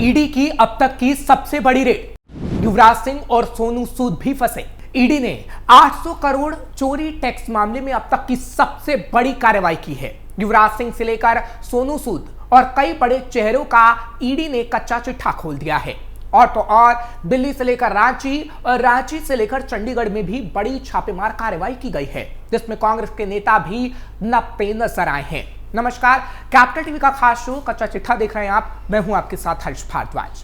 ED की अब तक की सबसे बड़ी रेड। युवराज सिंह और सोनू सूद भी फंसे। ईडी ने 800 करोड़ चोरी टैक्स मामले में अब तक की सबसे बड़ी कार्रवाई की है। युवराज सिंह से लेकर सोनू सूद और कई बड़े चेहरों का ईडी ने कच्चा चिट्ठा खोल दिया है। और तो और दिल्ली से लेकर रांची और रांची से लेकर चंडीगढ़ में भी बड़ी छापेमार कार्रवाई की गई है, जिसमें कांग्रेस के नेता भी नपते नजर आए हैं। नमस्कार, कैपिटल टीवी का खास शो कच्चा चिट्ठा देख रहे हैं आप। मैं हूं आपके साथ हर्ष भारद्वाज।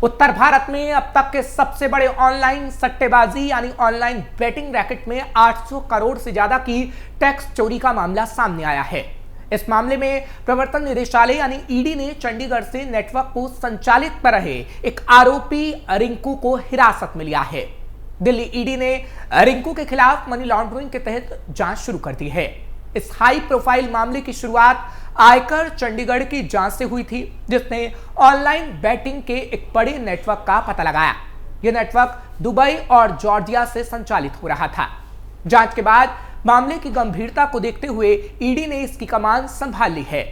उत्तर भारत में अब तक के सबसे बड़े ऑनलाइन सट्टेबाजी यानी ऑनलाइन बेटिंग रैकेट में 800 करोड़ से ज्यादा की टैक्स चोरी का मामला सामने आया है। इस मामले में प्रवर्तन निदेशालय यानी ईडी ने चंडीगढ़ से नेटवर्क को संचालित कर रहे एक आरोपी रिंकू को हिरासत में लिया है। दिल्ली ईडी ने रिंकू के खिलाफ मनी लॉन्ड्रिंग के तहत जांच शुरू कर दी है। इस हाई प्रोफाइल मामले की शुरुआत आयकर चंडीगढ़ की जांच से हुई थी, जिसने ऑनलाइन बैटिंग के एक बड़े नेटवर्क का पता लगाया। यह नेटवर्क दुबई और जॉर्जिया से संचालित हो रहा था। जांच के बाद मामले की गंभीरता को देखते हुए ईडी ने इसकी कमान संभाल ली है।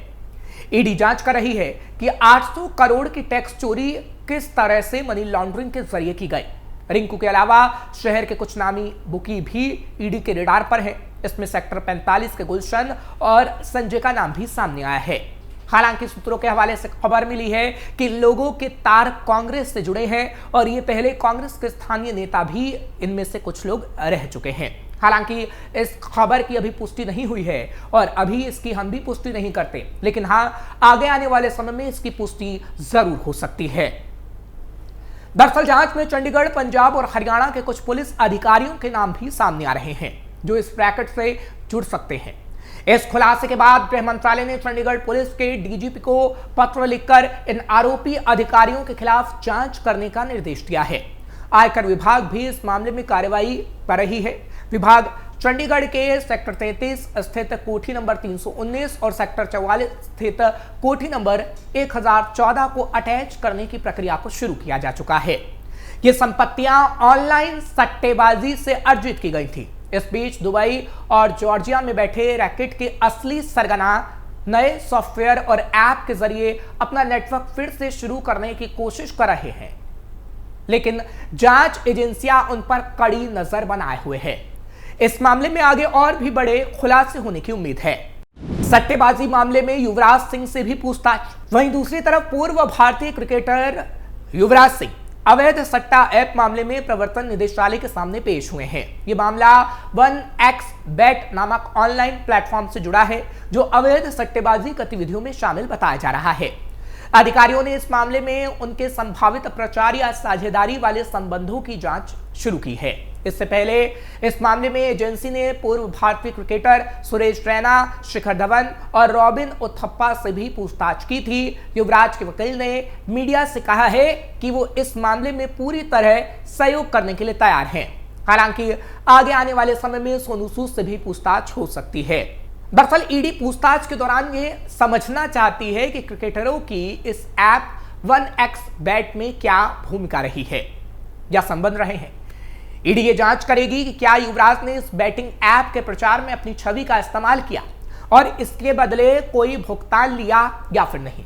ईडी जांच कर रही है कि 800 करोड़ की टैक्स चोरी किस तरह से मनी लॉन्ड्रिंग के जरिए की गई। रिंकू के अलावा शहर के कुछ नामी बुकी भी ईडी के रडार पर है। इसमें सेक्टर 45 के गुलशन और संजय का नाम भी सामने आया है। हालांकि सूत्रों के हवाले से खबर मिली है कि लोगों के तार कांग्रेस से जुड़े हैं और ये पहले कांग्रेस के स्थानीय नेता भी इनमें से कुछ लोग रह चुके हैं। हालांकि इस खबर की अभी पुष्टि नहीं हुई है और अभी इसकी हम भी पुष्टि नहीं करते, लेकिन हाँ, आगे आने वाले समय में इसकी पुष्टि जरूर हो सकती है। दरअसल जांच में चंडीगढ़, पंजाब और हरियाणा के कुछ पुलिस अधिकारियों के नाम भी सामने आ रहे हैं जो इस ब्रैकेट से जुड़ सकते हैं। इस खुलासे के बाद गृह मंत्रालय ने चंडीगढ़ पुलिस के डीजीपी को पत्र लिखकर इन आरोपी अधिकारियों के खिलाफ जांच करने का निर्देश दिया है। आयकर विभाग भी इस मामले में कार्रवाई कर रही है। विभाग चंडीगढ़ के सेक्टर 33 स्थित कोठी नंबर 319 और सेक्टर 44 स्थित कोठी नंबर 1014 को अटैच करने की प्रक्रिया को शुरू किया जा चुका है। ये संपत्तियां ऑनलाइन सट्टेबाजी से अर्जित की गई थी। इस बीच दुबई और जॉर्जिया में बैठे रैकेट के असली सरगना नए सॉफ्टवेयर और ऐप के जरिए अपना नेटवर्क फिर से शुरू करने की कोशिश कर रहे हैं, लेकिन जांच एजेंसियां उन पर कड़ी नजर बनाए हुए हैं। इस मामले में आगे और भी बड़े खुलासे होने की उम्मीद है। सट्टेबाजी मामले में युवराज सिंह से भी पूछताछ। वहीं दूसरी तरफ पूर्व भारतीय क्रिकेटर युवराज सिंह अवैध सट्टा ऐप मामले में प्रवर्तन निदेशालय के सामने पेश हुए हैं। यह मामला 1xBet नामक ऑनलाइन प्लेटफॉर्म से जुड़ा है, जो अवैध सट्टेबाजी गतिविधियों में शामिल बताया जा रहा है। अधिकारियों ने इस मामले में उनके संभावित प्रचार या साझेदारी वाले संबंधों की जांच शुरू की है। इससे पहले इस मामले में एजेंसी ने पूर्व भारतीय क्रिकेटर सुरेश रैना, शिखर धवन और रॉबिन उथप्पा से भी पूछताछ की थी। युवराज के वकील ने मीडिया से कहा है कि वो इस मामले में पूरी तरह सहयोग करने के लिए तैयार हैं। हालांकि आगे आने वाले समय में सोनू सूद से भी पूछताछ हो सकती है। दरअसल ईडी पूछताछ के दौरान ये समझना चाहती है कि क्रिकेटरों की इस ऐप 1xBet में क्या भूमिका रही है या संबंध रहे हैं। ईडी ये जांच करेगी कि क्या युवराज ने इस बैटिंग ऐप के प्रचार में अपनी छवि का इस्तेमाल किया और इसके बदले कोई भुगतान लिया या फिर नहीं।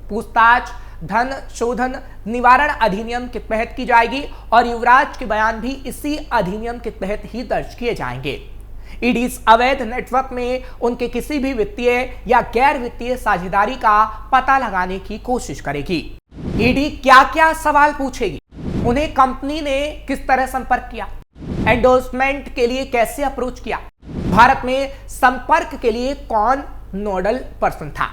पूछताछ धन शोधन निवारण अधिनियम के तहत की जाएगी और युवराज के बयान भी इसी अधिनियम के तहत ही दर्ज किए जाएंगे। ईडी इस अवैध नेटवर्क में उनके किसी भी वित्तीय या गैर वित्तीय साझेदारी का पता लगाने की कोशिश करेगी। ईडी क्या क्या सवाल पूछेगी, उन्हें कंपनी ने किस तरह संपर्क किया, एंडोर्समेंट के लिए कैसे अप्रोच किया, भारत में संपर्क के लिए कौन नोडल पर्सन था,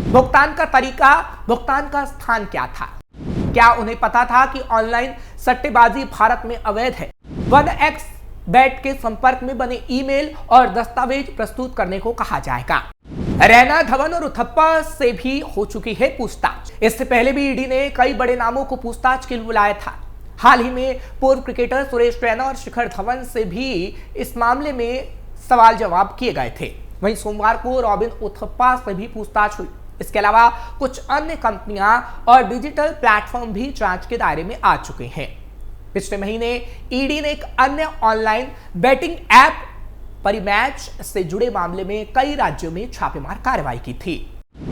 भुगतान का तरीका, भुगतान का स्थान क्या था, क्या उन्हें पता था कि ऑनलाइन सट्टेबाजी भारत में अवैध है। 1xBet के संपर्क में बने ईमेल और दस्तावेज प्रस्तुत करने को कहा जाएगा। रैना, धवन और उथप्पा से भी हो चुकी है पूछताछ। इससे पहले भी ईडी ने कई बड़े नामों को पूछताछ के लिए बुलाया था। हाल ही में पूर्व क्रिकेटर सुरेश रैना और शिखर धवन से भी इस मामले में सवाल जवाब किए गए थे। वहीं सोमवार को रॉबिन उथप्पा से भी पूछताछ हुई। इसके अलावा कुछ अन्य कंपनियां और डिजिटल प्लेटफॉर्म भी जांच के दायरे में आ चुके हैं। पिछले महीने ईडी ने एक अन्य ऑनलाइन बैटिंग ऐप परिमैच से जुड़े मामले में कई राज्यों में छापेमार कार्रवाई की थी।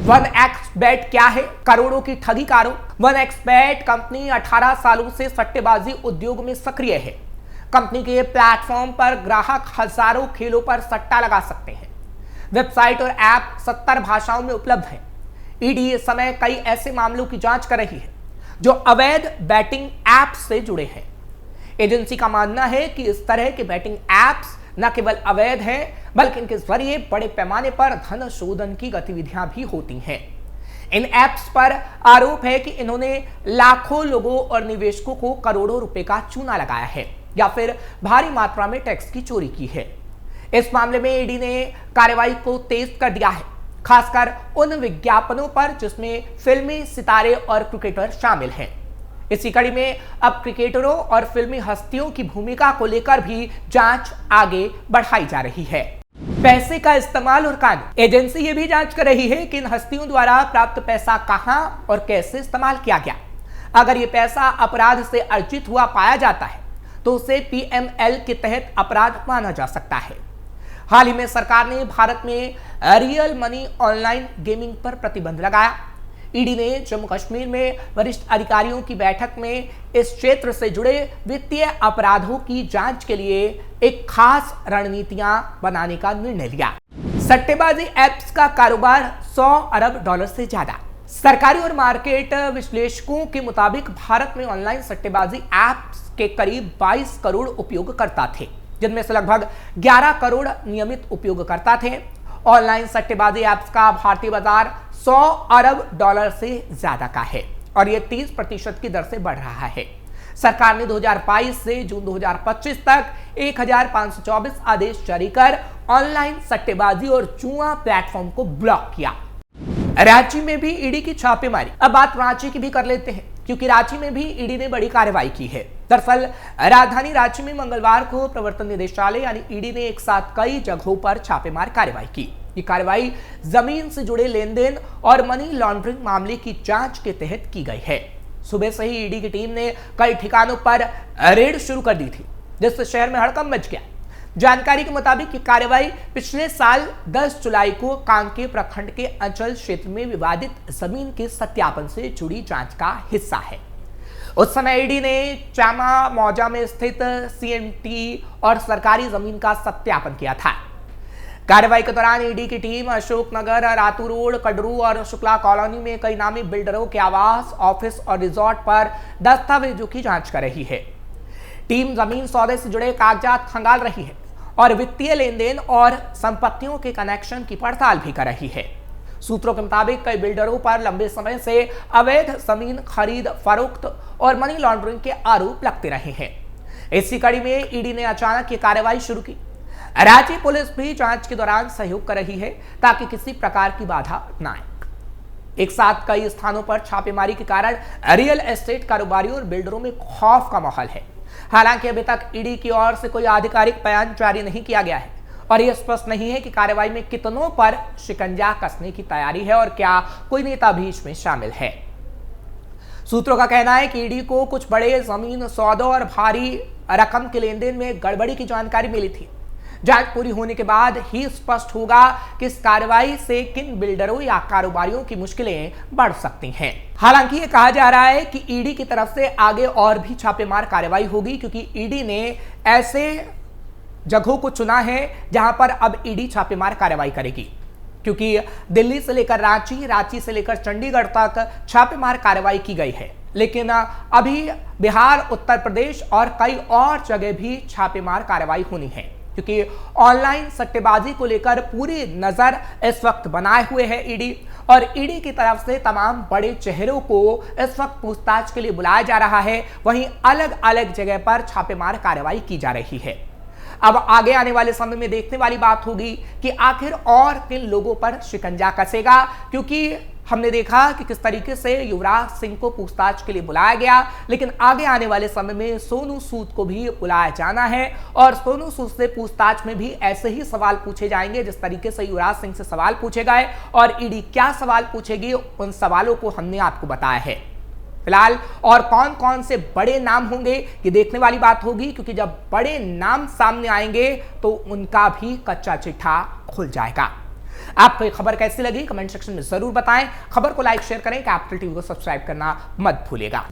1xBet क्या है, करोड़ों की ठगी का आरोप। 1xBet कंपनी 18 सालों से सट्टेबाजी उद्योग में सक्रिय है। कंपनी के प्लेटफॉर्म पर ग्राहक हजारों खेलों पर सट्टा लगा सकते हैं। वेबसाइट और ऐप 70 भाषाओं में उपलब्ध है। ईडी इस समय कई ऐसे मामलों की जांच कर रही है जो अवैध बैटिंग ऐप्स से जुड़े हैं। एजेंसी का मानना है कि इस तरह के बैटिंग ऐप्स न केवल अवैध हैं, बल्कि इनके जरिए बड़े पैमाने पर धन शोधन की गतिविधियां भी होती हैं। इन ऐप्स पर आरोप है कि इन्होंने लाखों लोगों और निवेशकों को करोड़ों रुपए का चूना लगाया है या फिर भारी मात्रा में टैक्स की चोरी की है। इस मामले में ईडी ने कार्रवाई को तेज कर दिया है, खासकर उन विज्ञापनों पर जिसमें फिल्मी सितारे और क्रिकेटर शामिल हैं। इसी कड़ी में अब क्रिकेटरों और फिल्मी हस्तियों की भूमिका को लेकर भी जांच आगे बढ़ाई जा रही है। पैसे का इस्तेमाल और कानून। एजेंसी ये भी जांच कर रही है कि इन हस्तियों द्वारा प्राप्त पैसा कहां और कैसे इस्तेमाल किया गया। अगर ये पैसा अपराध से अर्जित हुआ पाया जाता है तो उसे PML के तहत अपराध माना जा सकता है। हाल ही में सरकार ने भारत में रियल मनी ऑनलाइन गेमिंग पर प्रतिबंध लगाया। ईडी ने जम्मू कश्मीर में वरिष्ठ अधिकारियों की बैठक में इस क्षेत्र से जुड़े वित्तीय अपराधों की जांच के लिए एक खास रणनीतियां बनाने का निर्णय लिया। सट्टेबाजी ऐप्स का कारोबार $100 अरब से ज्यादा। सरकारी और मार्केट विश्लेषकों के मुताबिक भारत में ऑनलाइन सट्टेबाजी ऐप्स के करीब 22 करोड़ उपयोगकर्ता थे, जिनमें से लगभग 11 करोड़ नियमित उपयोगकर्ता थे। ऑनलाइन सट्टेबाजी ऐप्स का भारतीय बाजार $100 अरब से ज्यादा का है और यह 30% की दर से बढ़ रहा है। सरकार ने 2022 से जून 2025 तक 1524 आदेश जारी कर ऑनलाइन सट्टेबाजी और जुआ प्लेटफॉर्म को ब्लॉक किया। रांची में भी ईडी की छापेमारी। अब बात रांची की भी कर लेते हैं, क्योंकि रांची में भी ईडी ने बड़ी कार्रवाई की है। दरअसल राजधानी रांची में मंगलवार को प्रवर्तन निदेशालय यानी ईडी ने एक साथ कई जगहों पर छापेमार कार्रवाई की। ये कार्रवाई जमीन से जुड़े लेन देन और मनी लॉन्ड्रिंग मामले की जांच के तहत की गई है। सुबह से ही ईडी की टीम ने कई ठिकानों पर रेड शुरू कर दी थी, जिससे शहर में हड़कंप मच गया। जानकारी के मुताबिक ये कार्रवाई पिछले साल 10 जुलाई को कांके प्रखंड के अंचल क्षेत्र में विवादित जमीन के सत्यापन से जुड़ी जांच का हिस्सा है। उस समय ईडी ने चामा मौजा में स्थित CMT और सरकारी जमीन का सत्यापन किया था। कार्रवाई के दौरान ईडी की टीम अशोकनगर, रातू रोड, कड़रू और शुक्ला कॉलोनी में कई नामी बिल्डरों के आवास, ऑफिस और रिजॉर्ट पर दस्तावेजों की जांच कर रही है। टीम जमीन सौदे से जुड़े कागजात खंगाल रही है और वित्तीय लेन देन और संपत्तियों के कनेक्शन की पड़ताल भी कर रही है। सूत्रों के मुताबिक कई बिल्डरों पर लंबे समय से अवैध जमीन खरीद फरोख्त और मनी लॉन्ड्रिंग के आरोप लगते रहे हैं। इसी कड़ी में ईडी ने अचानक ये कार्रवाई शुरू की। रांची पुलिस भी जांच के दौरान सहयोग कर रही है ताकि किसी प्रकार की बाधा न आए। एक साथ कई स्थानों पर छापेमारी के कारण रियल एस्टेट कारोबारियों और बिल्डरों में खौफ का माहौल है। हालांकि अभी तक ईडी की ओर से कोई आधिकारिक बयान जारी नहीं किया गया है और यह स्पष्ट नहीं है कि कार्रवाई में कितनों पर शिकंजा कसने की तैयारी है और क्या कोई नेता भी इसमें शामिल है। सूत्रों का कहना है कि ईडी को कुछ बड़े जमीन सौदों और भारी रकम के लेन देन में गड़बड़ी की जानकारी मिली थी। जांच पूरी होने के बाद ही स्पष्ट होगा कि इस कार्रवाई से किन बिल्डरों या कारोबारियों की मुश्किलें बढ़ सकती हैं। हालांकि ये कहा जा रहा है कि ईडी की तरफ से आगे और भी छापेमार कार्रवाई होगी, क्योंकि ईडी ने ऐसे जगहों को चुना है जहां पर अब ईडी छापेमार कार्रवाई करेगी, क्योंकि दिल्ली से लेकर रांची, रांची से लेकर चंडीगढ़ तक छापेमार कार्रवाई की गई है, लेकिन अभी बिहार, उत्तर प्रदेश और कई और जगह भी छापेमार कार्रवाई होनी है, क्योंकि ऑनलाइन सट्टेबाजी को लेकर पूरी नजर इस वक्त बनाए हुए है ईडी। और ईडी की तरफ से तमाम बड़े चेहरों को इस वक्त पूछताछ के लिए बुलाया जा रहा है। वहीं अलग अलग जगह पर छापेमार कार्रवाई की जा रही है। अब आगे आने वाले समय में देखने वाली बात होगी कि आखिर और किन लोगों पर शिकंजा कसेगा, क्योंकि हमने देखा कि किस तरीके से युवराज सिंह को पूछताछ के लिए बुलाया गया, लेकिन आगे आने वाले समय में सोनू सूद को भी बुलाया जाना है और सोनू सूद से पूछताछ में भी ऐसे ही सवाल पूछे जाएंगे जिस तरीके से युवराज सिंह से सवाल पूछे गए। और ईडी क्या सवाल पूछेगी, उन सवालों को हमने आपको बताया है। फिलहाल और कौन कौन से बड़े नाम होंगे ये देखने वाली बात होगी, क्योंकि जब बड़े नाम सामने आएंगे तो उनका भी कच्चा चिट्ठा खुल जाएगा। आपको ये खबर कैसी लगी कमेंट सेक्शन में जरूर बताएं। खबर को लाइक शेयर करें, कैपिटल टीवी को सब्सक्राइब करना मत भूलिएगा।